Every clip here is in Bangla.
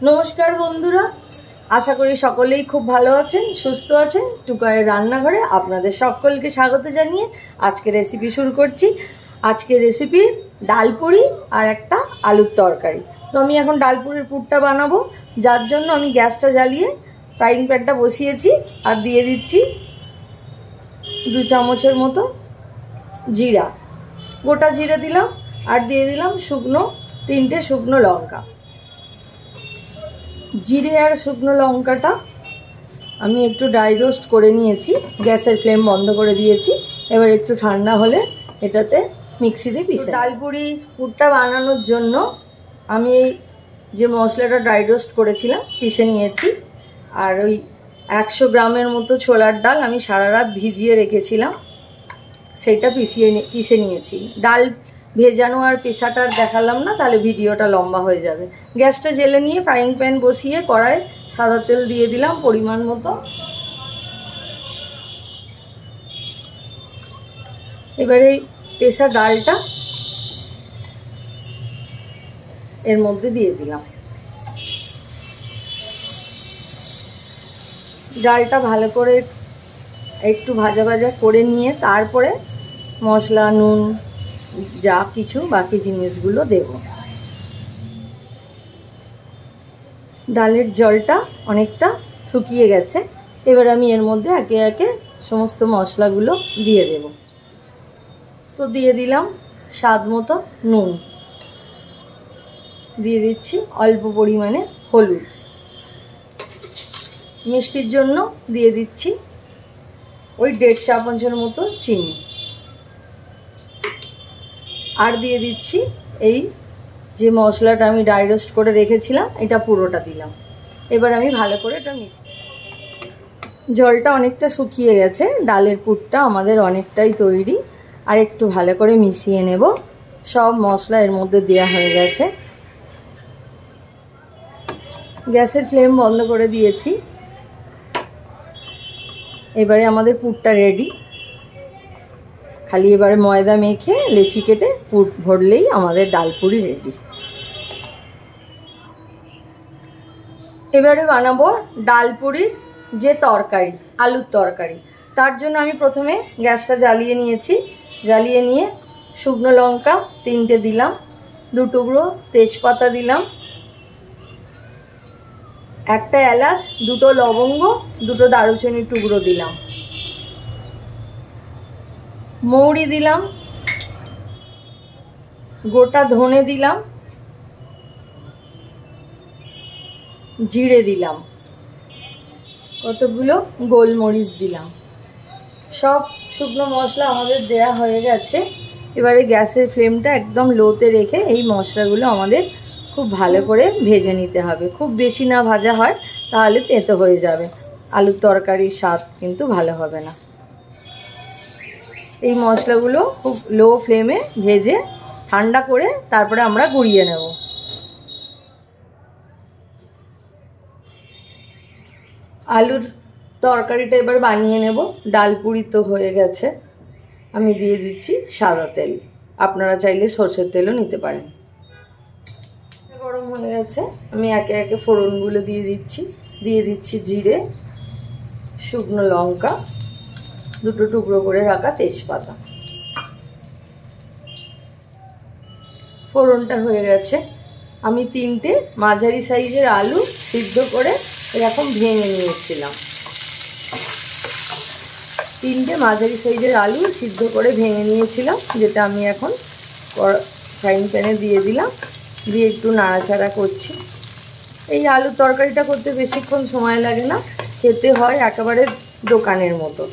নমস্কার বন্ধুরা, আশা করি সকলেই খুব ভালো আছেন, সুস্থ আছেন। টুকাইয়ের রান্নাঘরে আপনাদের সকলকে স্বাগত জানিয়ে আজকে রেসিপি শুরু করছি। আজকের রেসিপি ডালপুরি আর একটা আলুর তরকারি। তো আমি এখন ডালপুরির পুরটা বানাবো, যার জন্য আমি গ্যাসটা জ্বালিয়ে ফ্রাইং প্যানটা বসিয়েছি আর দিয়ে দিচ্ছি 2 চামচের মতো জিরা, গোটা জিরা দিলাম, আর দিয়ে দিলাম 3টে শুকনো লঙ্কা। জিরে আর শুকনো লঙ্কাটা আমি একটু ড্রাই রোস্ট করে নিয়েছি, গ্যাসের ফ্লেম বন্ধ করে দিয়েছি। এবার একটু ঠান্ডা হলে এটাতে মিক্সিতে পিষে ডালপুরি পুরটা বানানোর জন্য আমি এই যে মশলাটা ড্রাই রোস্ট করেছিলাম পিষে নিয়েছি। আর ওই 100 গ্রামের মতো ছোলার ডাল আমি সারা রাত ভিজিয়ে রেখেছিলাম, সেটা পিষে নিয়েছি। ডাল ভেজানো আর পেশাটা দেখালাম না, তাহলে ভিডিওটা লম্বা হয়ে যাবে। গ্যাসটা জেলে নিয়ে ফ্রাইং প্যান বসিয়ে কড়াই সাদা তেল দিয়ে দিলাম পরিমাণ মতো। এবারে পেশা ডালটা এর মধ্যে দিয়ে দিলাম। ডালটা ভালো করে একটু ভাজা ভাজা করে নিয়ে তারপরে মশলা, নুন, যা কিছু বাকি জিনিসগুলো দেব। ডালের জলটা অনেকটা শুকিয়ে গেছে। এবার আমি এর মধ্যে একে একে সমস্ত মশলাগুলো দিয়ে দেব। তো দিয়ে দিলাম স্বাদ মতো নুন, দিয়ে দিচ্ছি অল্প পরিমাণে হলুদ, মিষ্টির জন্য দিয়ে দিচ্ছি ওই 1.5 চামচের মতো চিনি, আর দিয়ে দিচ্ছি এই যে মশলাটা আমি ড্রাই রোস্ট করে রেখেছিলাম, এটা পুরোটা দিলাম। এবার আমি ভালো করে এটা জলটা অনেকটা শুকিয়ে গেছে, ডালের পুরটা আমাদের অনেকটাই তৈরি। আর একটু ভালো করে মিশিয়ে নেব। সব মশলা এর মধ্যে দেওয়া হয়ে গেছে। গ্যাসের ফ্লেম বন্ধ করে দিয়েছি। এবারে আমাদের পুরটা রেডি। খালি এবারে ময়দা মেখে লেচি কেটে পুর ভরলেই আমাদের ডালপুরি রেডি। এবারে বানাবো ডালপুরির যে তরকারি, আলুর তরকারি। তার জন্য আমি প্রথমে গ্যাসটা জ্বালিয়ে নিয়েছি। জ্বালিয়ে নিয়ে শুকনো লঙ্কা 3টে দিলাম, 2 টুকরো তেজপাতা দিলাম, 1টা এলাচ, 2টো লবঙ্গ, 2টো দারুচিনির টুকরো দিলাম, মৌরি দিলাম, গোটা ধনে দিলাম, জিরে দিলাম, কতগুলো গোলমরিচ দিলাম। সব শুকনো মশলা আমাদের দেয়া হয়ে গেছে। এবারে গ্যাসের ফ্লেমটা একদম লোতে রেখে এই মশলাগুলো আমাদের খুব ভালো করে ভেজে নিতে হবে। খুব বেশি না ভাজা হয়, তাহলে তেতো হয়ে যাবে, আলুর তরকারির স্বাদ কিন্তু ভালো হবে না। এই মশলাগুলো খুব লো ফ্লেমে ভেজে ঠান্ডা করে তারপরে আমরা গুঁড়িয়ে নেব। আলুর তরকারিটা এবার বানিয়ে নেব। ডালপুরি তো হয়ে গেছে, আমি দিয়ে দিচ্ছি সাদা তেল। আপনারা চাইলে সরষের তেলও নিতে পারেন। গরম হয়ে গেছে, আমি একে একে ফোড়নগুলো দিয়ে দিচ্ছি। দিয়ে দিচ্ছি জিরে, শুকনো লঙ্কা, 2টো টুকরো করে রাখা তেজপাতা। ফোড়নটা হয়ে গেছে। আমি 3টে মাঝারি সাইজের আলু সিদ্ধ করে এরকম ভেঙে নিয়েছিলাম। 3টে মাঝারি সাইজের আলু সিদ্ধ করে ভেঙে নিয়েছিলাম, যেটা আমি এখন ফ্রাইং প্যানে দিয়ে দিলাম। দিয়ে একটু নাড়াচাড়া করছি। এই আলুর তরকারিটা করতে বেশিক্ষণ সময় লাগে না, খেতে হয় একেবারে দোকানের মতো।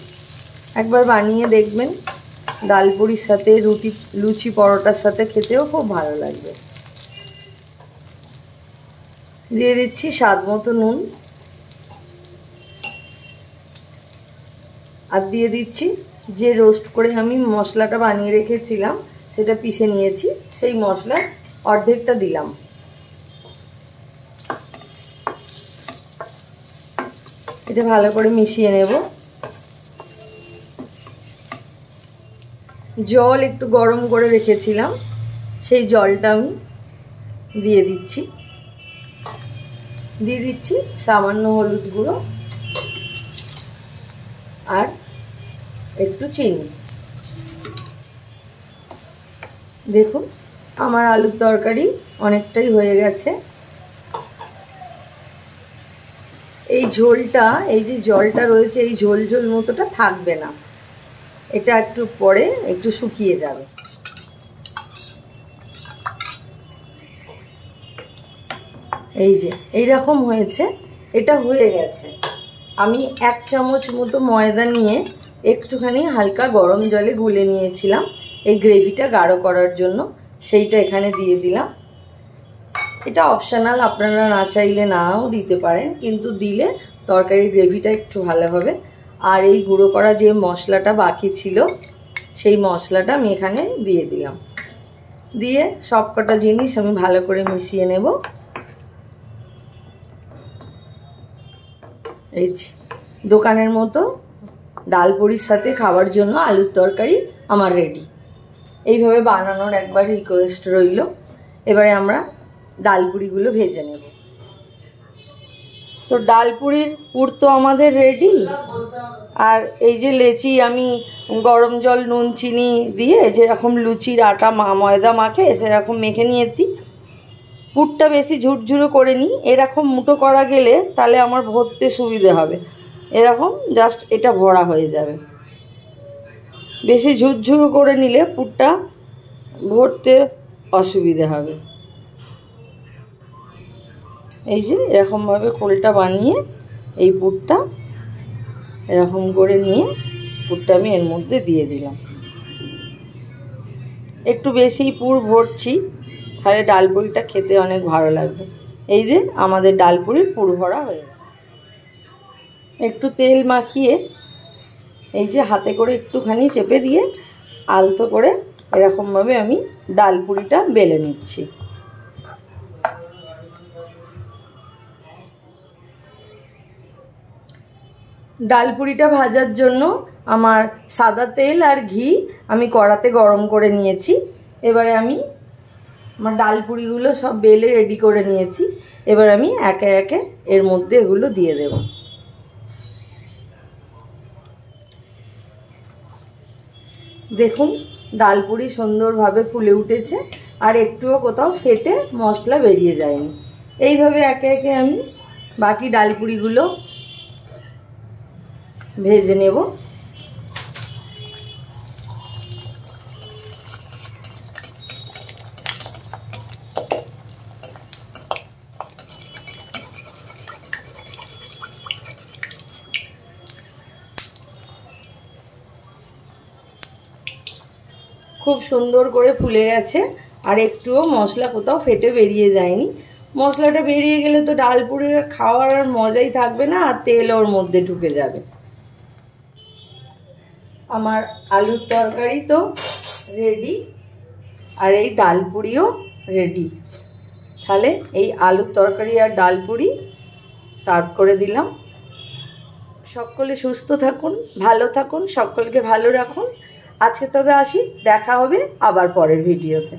একবার বানিয়ে দেখবেন, ডালপুরির সাথে, লুচি পরোটার সাথে খেতেও খুব ভালো লাগবে। দিয়ে দিচ্ছি স্বাদ মতো নুন, আর দিয়ে দিচ্ছি যে রোস্ট করে আমি মশলাটা বানিয়ে রেখেছিলাম, সেটা পিষে নিয়েছি, সেই মশলার অর্ধেকটা দিলাম। এটা ভালো করে মিশিয়ে নেব। জল একটু গরম করে রেখেছিলাম, সেই জলটা আমি দিয়ে দিচ্ছি। দিয়ে দিচ্ছি সামান্য হলুদ গুঁড়ো আর একটু চিনি। দেখুন আমার আলুর তরকারি অনেকটাই হয়ে গেছে। এই ঝোলটা, এই যে জলটা রয়েছে, এই ঝোল ঝোল মতোটা থাকবে না, এটা একটু পরে একটু শুকিয়ে যাবে। এই যে এইরকম হয়েছে, এটা হয়ে গেছে। আমি 1 চামচ মতো ময়দা নিয়ে একটুখানি হালকা গরম জলে গুলে নিয়েছিলাম এই গ্রেভিটা গাঢ় করার জন্য, সেইটা এখানে দিয়ে দিলাম। এটা অপশনাল, আপনারা না চাইলে নাও দিতে পারেন, কিন্তু দিলে তরকারির গ্রেভিটা একটু ভালো হবে। আর এই গুঁড়ো করা যে মশলাটা বাকি ছিল সেই মশলাটা আমি এখানে দিয়ে দিলাম। দিয়ে সব কটা জিনিস আমি ভালো করে মিশিয়ে নেব। এই দোকানের মতো ডালপুরির সাথে খাওয়ার জন্য আলুর তরকারি আমার রেডি। এইভাবে বানানোর একবার রিকোয়েস্ট রইল। এবারে আমরা ডালপুরিগুলো ভেজে নেব। তো ডালপুরির পুর তো আমাদের রেডি। আর এই যে লেচি আমি গরম জল নুন চিনি দিয়ে যেরকম লুচির আটা ময়দা মাখে সেরকম মেখে নিয়েছি। পুরটা বেশি ঝুরঝুরো করে নিই, এরকম মুঠো করা গেলে তাহলে আমার ভরতে সুবিধে হবে। এরকম জাস্ট এটা ভরা হয়ে যাবে। বেশি ঝুরঝুরো করে নিলে পুরটা ভরতে অসুবিধে হবে। এই যে এরকমভাবে খোলটা বানিয়ে এই পুরটা এরকম করে নিয়ে পুরটা আমি এর মধ্যে দিয়ে দিলাম। একটু বেশি পুর ভরছি, তাহলে ডালপুরিটা খেতে অনেক ভালো লাগবে। এই যে আমাদের ডালপুরির পুর ভরা হয়ে গেল। একটু তেল মাখিয়ে এই যে হাতে করে একটুখানি চেপে দিয়ে আলতো করে এরকমভাবে আমি ডালপুরিটা বেলে নিচ্ছি। ডালপুরিটা ভাজার জন্য আমার সাদা তেল আর ঘি আমি কড়াতে গরম করে নিয়েছি। এবারে আমি আমার ডালপুরিগুলো সব বেলে রেডি করে নিয়েছি। এবার আমি একে একে এর মধ্যে এগুলো দিয়ে দেব। দেখুন ডালপুরি সুন্দরভাবে ফুলে উঠেছে আর একটুও কোথাও ফেটে মশলা বেরিয়ে যায়নি। এইভাবে একে একে আমি বাকি ডালপুরিগুলো ভেজে নেব। খুব সুন্দর করে ফুলে গেছে আর একটুও মশলা কোথাও ফেটে বেরিয়ে যায়নি। মশলাটা বেরিয়ে গেলে তো ডালপুরির খাওয়ার আর মজাই থাকবে না, আর তেল ওর মধ্যে ঢুকে যাবে। আমার আলুর তরকারি তো রেডি আর এই ডালপুরিও রেডি। তাহলে এই আলুর তরকারি আর ডালপুরি সার্ভ করে দিলাম। সকলে সুস্থ থাকুন, ভালো থাকুন, সকলকে ভালো রাখুন। আজকে তবে আসি, দেখা হবে আবার পরের ভিডিওতে।